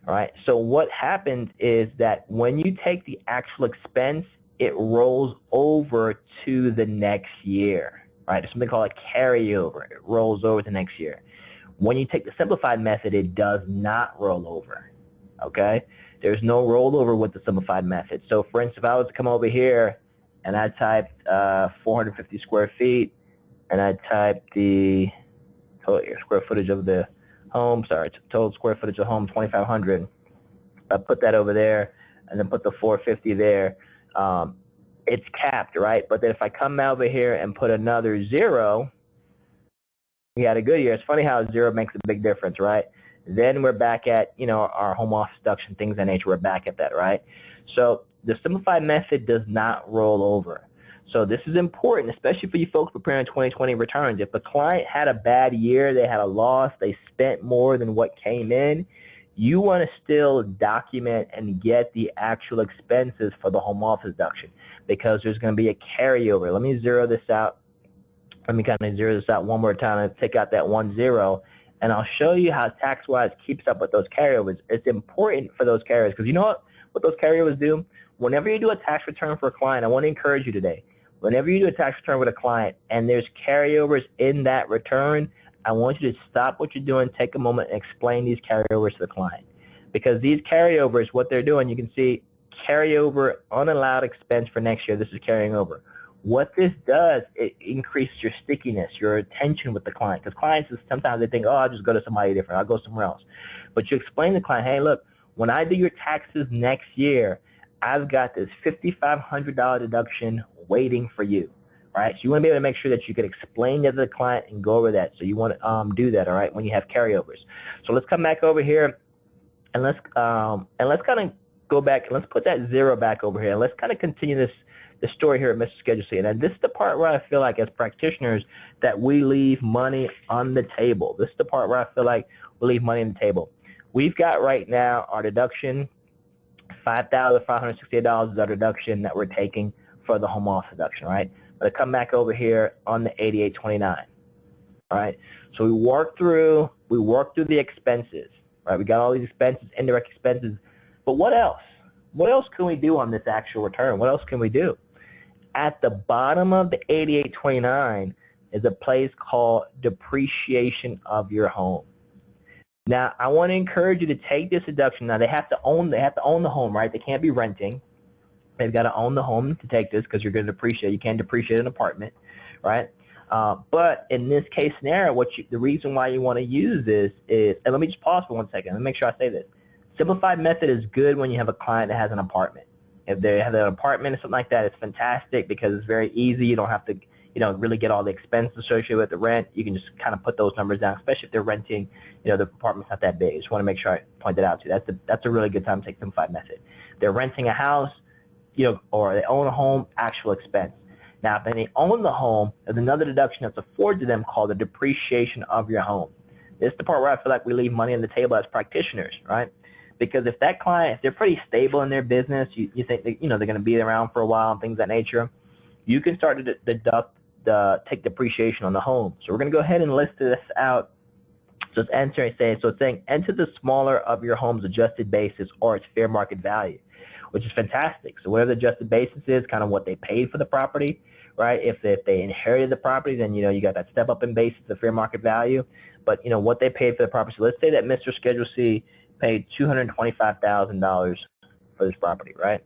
right? So what happens is that when you take the actual expense, it rolls over to the next year, right? There's something called a carryover. It rolls over to next year. When you take the simplified method, it does not roll over, okay? There's no rollover with the simplified method. So for instance, if I was to come over here and I typed 450 square feet, and I typed the total square footage of the home, total square footage of home, 2,500. I put that over there, and then put the 450 there. It's capped, right? But then if I come over here and put another 0, we had a good year. It's funny how 0 makes a big difference, right? Then we're back at, you know, our home office deduction, things of that nature. We're back at that, right? So the simplified method does not roll over. So this is important, especially for you folks preparing 2020 returns. If the client had a bad year, they had a loss, they spent more than what came in, you want to still document and get the actual expenses for the home office deduction because there's going to be a carryover. Let me zero this out. Let me kind of zero this out one more time and take out that 10, and I'll show you how TaxWise keeps up with those carryovers. It's important for those carryovers because you know what those carryovers do? Whenever you do a tax return for a client, I want to encourage you today. Whenever you do a tax return with a client and there's carryovers in that return, I want you to stop what you're doing, take a moment, and explain these carryovers to the client. Because these carryovers, what they're doing, you can see carryover unallowed expense for next year. This is carrying over. What this does, it increases your stickiness, your attention with the client. Because clients, sometimes they think, oh, I'll just go to somebody different. I'll go somewhere else. But you explain to the client, hey, look, when I do your taxes next year, I've got this $5,500 deduction waiting for you. Right? So you want to be able to make sure that you can explain that to the client and go over that. So you want to do that, all right, when you have carryovers. So let's come back over here, and let's kind of go back, and let's put that 0 back over here. And let's kind of continue the story here at Mr. Schedule C. And this is the part where I feel like as practitioners that we leave money on the table. This is the part where I feel like we leave money on the table. We've got right now our deduction, $5,568 is our deduction that we're taking for the home office deduction, right? But come back over here on the 8829. All right. So we work through the expenses. Right. We got all these expenses, indirect expenses. But what else? What else can we do on this actual return? What else can we do? At the bottom of the 8829 is a place called depreciation of your home. Now I want to encourage you to take this deduction. Now they have to own the home, right? They can't be renting. They've got to own the home to take this because you're going to depreciate. You can't depreciate an apartment, right? But in this case scenario, the reason why you want to use this is, and let me just pause for 1 second. Let me make sure I say this. Simplified method is good when you have a client that has an apartment. If they have an apartment or something like that, it's fantastic because it's very easy. You don't have to, really get all the expenses associated with the rent. You can just kind of put those numbers down, especially if they're renting. The apartment's not that big. I just want to make sure I point that out to you. That's a really good time to take simplified method. They're renting a house. Or they own a home, actual expense. Now, if they own the home, there's another deduction that's afforded to them called the depreciation of your home. This is the part where I feel like we leave money on the table as practitioners, right? Because if that client, if they're pretty stable in their business, you think that, they're going to be around for a while and things of that nature, you can start to take depreciation on the home. So we're going to go ahead and list this out. So it's saying enter the smaller of your home's adjusted basis or its fair market value, which is fantastic. So whatever the adjusted basis is, kind of what they paid for the property, right? If they inherited the property, then, you got that step up in basis, the fair market value. But, what they paid for the property. So let's say that Mr. Schedule C paid $225,000 for this property, right?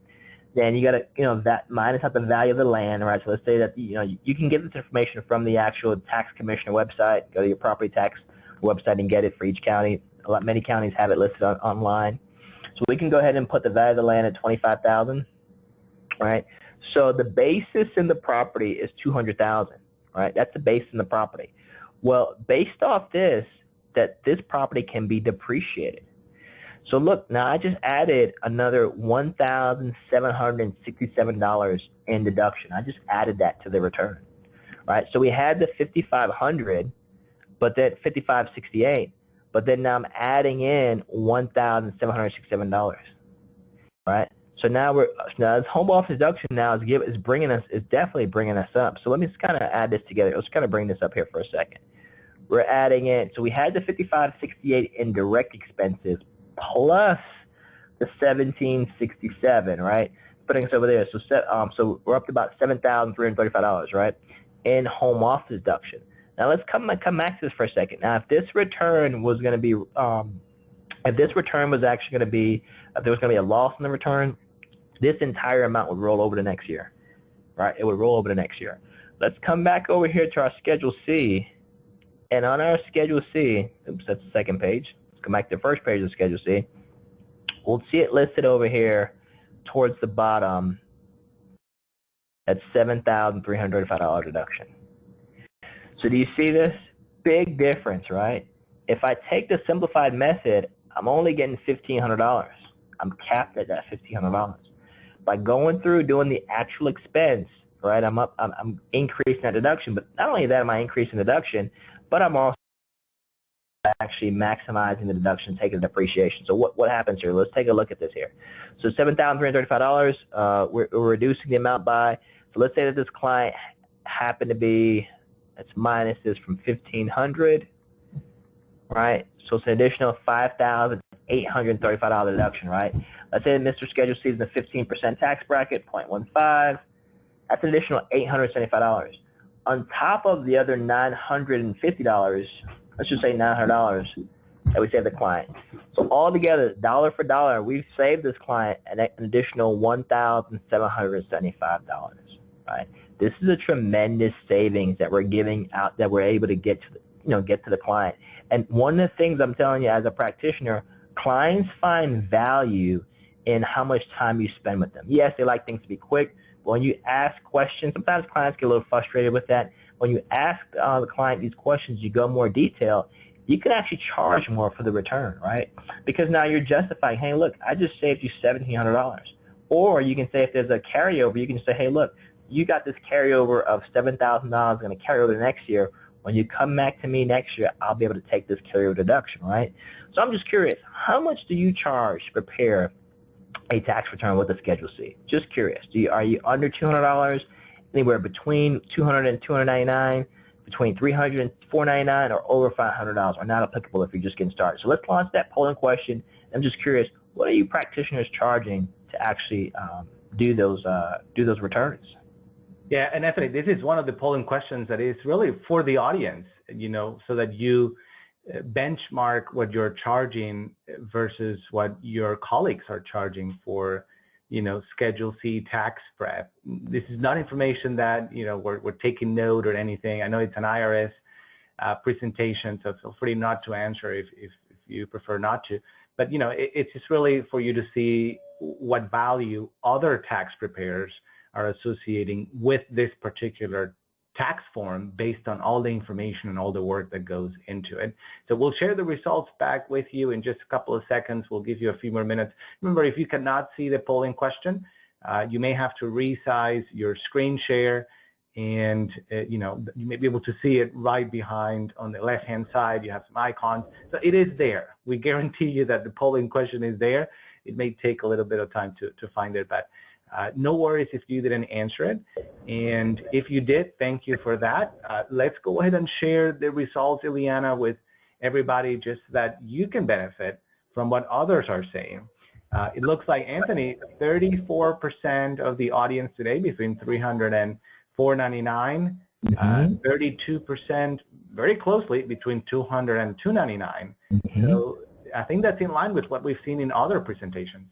Then you got to, that minus out the value of the land, right? So let's say that, you can get this information from the actual tax commissioner website. Go to your property tax website and get it for each county. Many counties have it listed online. So we can go ahead and put the value of the land at $25,000, right? So the basis in the property is $200,000, right? That's the base in the property. Well, based off this property can be depreciated. So look, now I just added another $1,767 in deduction. I just added that to the return, right? So we had the $5,500, but that $5,568. But then now I'm adding in $1,767, right? So now this home office deduction now is definitely bringing us up. So let me just kind of add this together. Let's kind of bring this up here for a second. We're adding in, so we had the $5,568 in direct expenses plus the $1,767, right? Putting us over there. So we're up to about $7,335, right, in home office deduction. Now let's come back to this for a second. Now, if this return was going to be, if there was going to be a loss in the return, this entire amount would roll over to next year, right? It would roll over to next year. Let's come back over here to our Schedule C, and on our Schedule C, oops, that's the second page. Let's come back to the first page of Schedule C. We'll see it listed over here towards the bottom at $7,335 deduction. So do you see this? Big difference, right? If I take the simplified method, I'm only getting $1,500. I'm capped at that $1,500. By going through doing the actual expense, right, I'm increasing that deduction. But not only that am I increasing deduction, but I'm also actually maximizing the deduction, taking the depreciation. So what happens here? Let's take a look at this here. So $7,335, we're reducing the amount by, so let's say that this client happened to be, let's minus this from 1,500, right? So it's an additional $5,835 deduction, right? Let's say that Mr. Schedule C is in the 15% tax bracket, 0.15. That's an additional $875. On top of the other $950, let's just say $900 that we save the client. So altogether, dollar for dollar, we've saved this client an additional $1,775, right? this is a tremendous savings that we're giving out, that we're able to get to the client. And one of the things I'm telling you as a practitioner, clients find value in how much time you spend with them. Yes, they like things to be quick. But when you ask questions, sometimes clients get a little frustrated with that. When you ask the client these questions, you go more detail, you can actually charge more for the return, right? Because now you're justifying, hey, look, I just saved you $1,700. Or you can say if there's a carryover, you can say, hey, look, you got this carryover of $7,000 going to carry over the next year. When you come back to me next year, I'll be able to take this carryover deduction, right? So I'm just curious, how much do you charge to prepare a tax return with a Schedule C? Just curious. Are you under $200, anywhere between $200 and $299, between $300 and $499, or over $500, or not applicable if you're just getting started? So let's launch that polling question. I'm just curious, what are you practitioners charging to actually do those returns? Yeah, and Anthony, this is one of the polling questions that is really for the audience, so that you benchmark what you're charging versus what your colleagues are charging for, Schedule C tax prep. This is not information that, we're taking note or anything. I know it's an IRS presentation, so feel free not to answer if you prefer not to. But, it's just really for you to see what value other tax preparers are associating with this particular tax form based on all the information and all the work that goes into it. So we'll share the results back with you in just a couple of seconds. We'll give you a few more minutes. Remember, if you cannot see the polling question, you may have to resize your screen share, and you may be able to see it right behind on the left-hand side. You have some icons. So it is there. We guarantee you that the polling question is there. It may take a little bit of time to find it, but no worries if you didn't answer it. And if you did, thank you for that. Let's go ahead and share the results, Ileana, with everybody, just so that you can benefit from what others are saying. It looks like, Anthony, 34% of the audience today between $300 and $499, 32% very closely between $200 and $299. So I think that's in line with what we've seen in other presentations.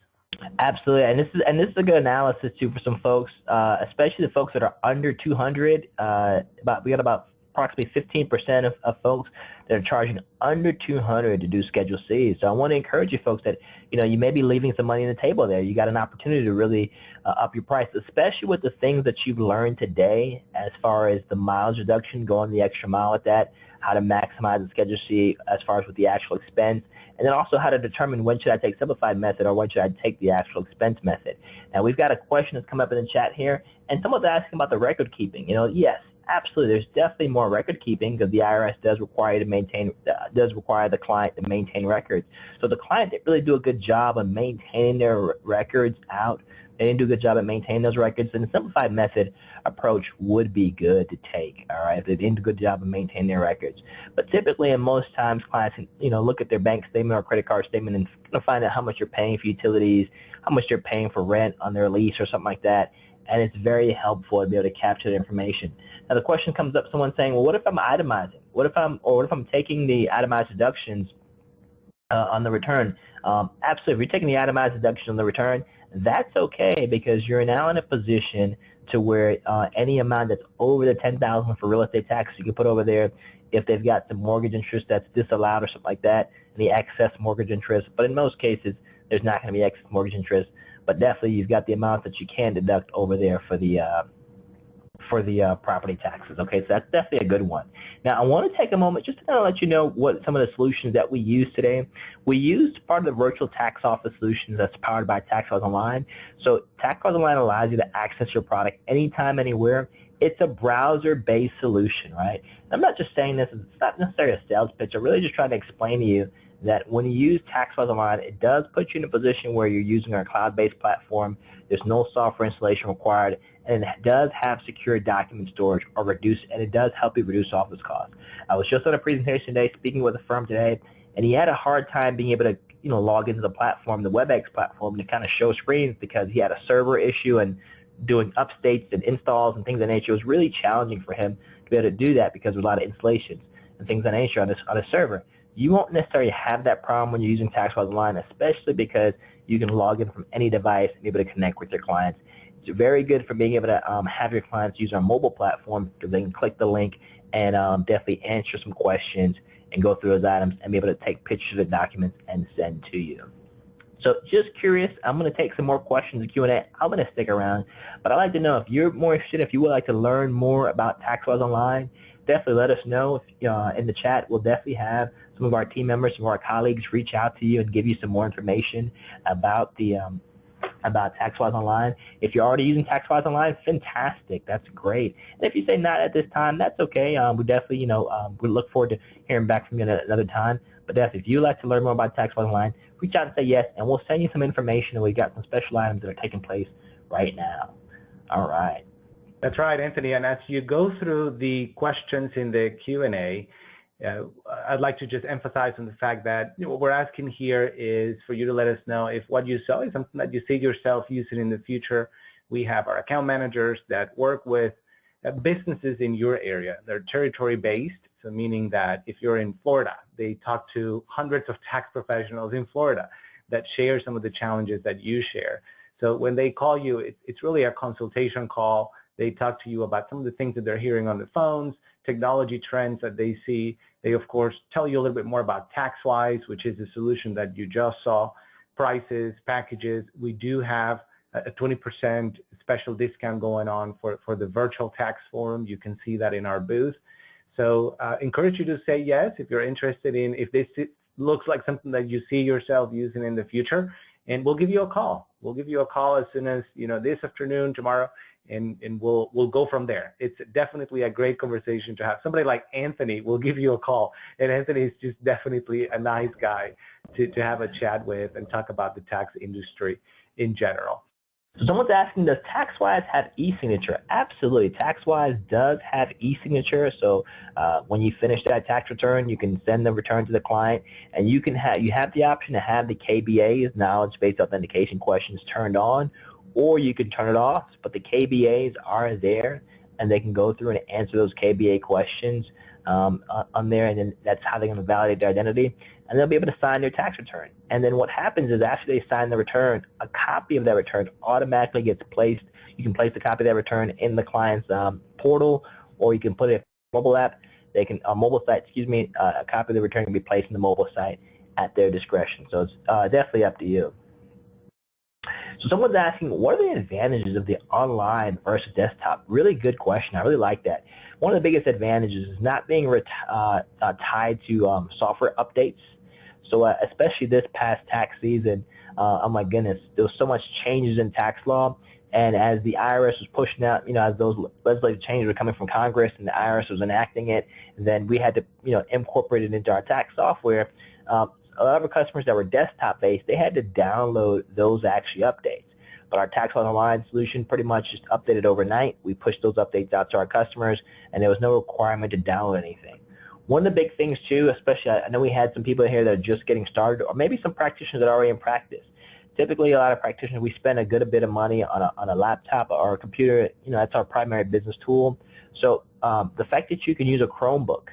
Absolutely, and this is a good analysis too for some folks, especially the folks that are under 200. We got about approximately 15% of folks that are charging under 200 to do Schedule C. So I want to encourage you folks that you may be leaving some money on the table there. You got an opportunity to really up your price, especially with the things that you've learned today as far as the miles reduction, going the extra mile with that, how to maximize the Schedule C as far as with the actual expense, and then also how to determine when should I take Simplified Method or when should I take the actual expense method. Now, we've got a question that's come up in the chat here, and someone's asking about the record keeping. Yes, absolutely, there's definitely more record keeping because the IRS does require the client to maintain records. So the client didn't really do a good job of maintaining their records out. They didn't do a good job at maintaining those records, and the Simplified Method approach would be good to take, all right, if they didn't do a good job of maintaining their records. But typically, and most times, clients, look at their bank statement or credit card statement and find out how much you're paying for utilities, how much they're paying for rent on their lease or something like that, and it's very helpful to be able to capture the information. Now, the question comes up, someone saying, well, what if I'm itemizing? What if I'm taking the itemized deductions on the return? Absolutely, if you're taking the itemized deduction on the return, that's okay, because you're now in a position to where any amount that's over the $10,000 for real estate taxes, you can put over there if they've got some mortgage interest that's disallowed or something like that, any excess mortgage interest. But in most cases, there's not going to be excess mortgage interest. But definitely, you've got the amount that you can deduct over there for the property taxes. Okay, so that's definitely a good one. Now, I want to take a moment just to kind of let you know what some of the solutions that we use today. We used part of the virtual tax office solutions that's powered by TaxWise Online. So TaxWise Online allows you to access your product anytime, anywhere. It's a browser-based solution, right? And I'm not just saying this, it's not necessarily a sales pitch. I'm really just trying to explain to you that when you use TaxWise Online, it does put you in a position where you're using our cloud-based platform. There's no software installation required, and it does have secure document storage and it does help you reduce office costs. I was just on a presentation today speaking with a firm today, and he had a hard time being able to log into the platform, the WebEx platform, to kind of show screens because he had a server issue, and doing updates and installs and things of that nature. It was really challenging for him to be able to do that because there's a lot of installations and things of that nature on a server. You won't necessarily have that problem when you're using TaxWise Online, especially because you can log in from any device and be able to connect with your clients. It's very good for being able to have your clients use our mobile platform because they can click the link and definitely answer some questions and go through those items and be able to take pictures of the documents and send to you. So just curious, I'm going to take some more questions in Q&A. I'm going to stick around, but I'd like to know if you're more interested, if you would like to learn more about TaxWise Online, definitely let us know in the chat. We'll definitely have some of our team members, some of our colleagues reach out to you and give you some more information about about TaxWise Online. If you're already using TaxWise Online, fantastic. That's great. And if you say not at this time, that's okay. We definitely, we look forward to hearing back from you another time. But definitely, if you'd like to learn more about TaxWise Online, reach out and say yes, and we'll send you some information. And we've got some special items that are taking place right now. All right. That's right, Anthony. And as you go through the questions in the Q&A, I'd like to just emphasize on the fact that what we're asking here is for you to let us know if what you saw is something that you see yourself using in the future. We have our account managers that work with businesses in your area. They're territory-based, so meaning that if you're in Florida, they talk to hundreds of tax professionals in Florida that share some of the challenges that you share. So when they call you, it's really a consultation call. They talk to you about some of the things that they're hearing on the phones, technology trends that they see. They, of course, tell you a little bit more about TaxWise, which is the solution that you just saw, prices, packages. We do have a 20% special discount going on for the virtual tax forum. You can see that in our booth. So encourage you to say yes if you're interested in, if this looks like something that you see yourself using in the future, and we'll give you a call. We'll give you a call as soon as, this afternoon, tomorrow, and we'll go from there. It's definitely a great conversation to have. Somebody like Anthony will give you a call, and Anthony is just definitely a nice guy to have a chat with and talk about the tax industry in general. So someone's asking, does TaxWise have Esignature? Absolutely. TaxWise does have Esignature. So when you finish that tax return, you can send the return to the client, and you have the option to have the KBAs, knowledge-based authentication questions, turned on, or you can turn it off. But the KBAs are there, and they can go through and answer those KBA questions on there, and then that's how they're going to validate their identity, and they'll be able to sign their tax return. And then what happens is after they sign the return, a copy of that return automatically gets placed. You can place the copy of that return in the client's portal, or you can put it in a mobile app. They can, mobile site, a copy of the return can be placed in the mobile site at their discretion. So it's definitely up to you. So someone's asking, what are the advantages of the online versus desktop? Really good question. I really like that. One of the biggest advantages is not being tied to software updates. So especially this past tax season, oh my goodness, there was so much changes in tax law. And as the IRS was pushing out, as those legislative changes were coming from Congress and the IRS was enacting it, then we had to, incorporate it into our tax software. A lot of our customers that were desktop-based, they had to download those actually updates. But our TaxWise Online solution pretty much just updated overnight. We pushed those updates out to our customers, and there was no requirement to download anything. One of the big things, too, especially I know we had some people here that are just getting started, or maybe some practitioners that are already in practice. Typically, a lot of practitioners, we spend a good bit of money on a laptop or a computer. That's our primary business tool. So the fact that you can use a Chromebook,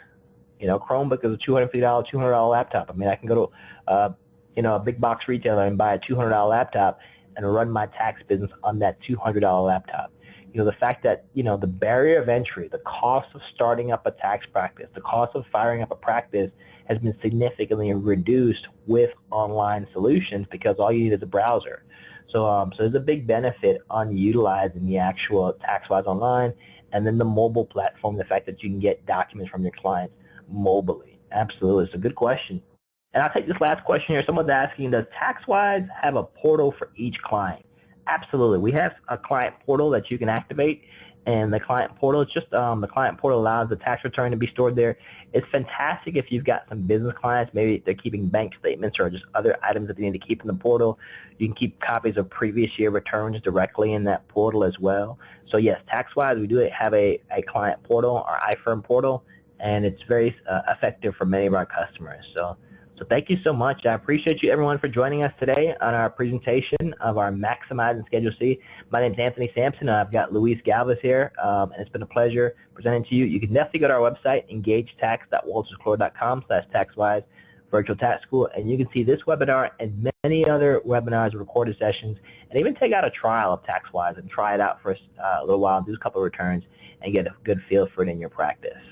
Chromebook is a $250, $200 laptop. I mean, I can go to, a big box retailer and buy a $200 laptop and run my tax business on that $200 laptop. The fact that, the barrier of entry, the cost of starting up a tax practice, the cost of firing up a practice has been significantly reduced with online solutions because all you need is a browser. So there's a big benefit on utilizing the actual TaxWise Online, and then the mobile platform, the fact that you can get documents from your clients mobilely. Absolutely. It's a good question. And I'll take this last question here. Someone's asking, does TaxWise have a portal for each client? Absolutely. We have a client portal that you can activate, and the client portal, it's just the client portal allows the tax return to be stored there. It's fantastic if you've got some business clients, maybe they're keeping bank statements or just other items that they need to keep in the portal. You can keep copies of previous year returns directly in that portal as well. So yes, TaxWise, we do have a client portal, our iFirm portal, and it's very effective for many of our customers. So thank you so much. I appreciate you, everyone, for joining us today on our presentation of our Maximizing Schedule C. My name is Anthony Sampson. I've got Luis Galvez here, and it's been a pleasure presenting to you. You can definitely go to our website, engagetax.wolterskluwer.com/taxwise. Virtual Tax School, and you can see this webinar and many other webinars, recorded sessions, and even take out a trial of TaxWise and try it out for a little while, do a couple of returns, and get a good feel for it in your practice.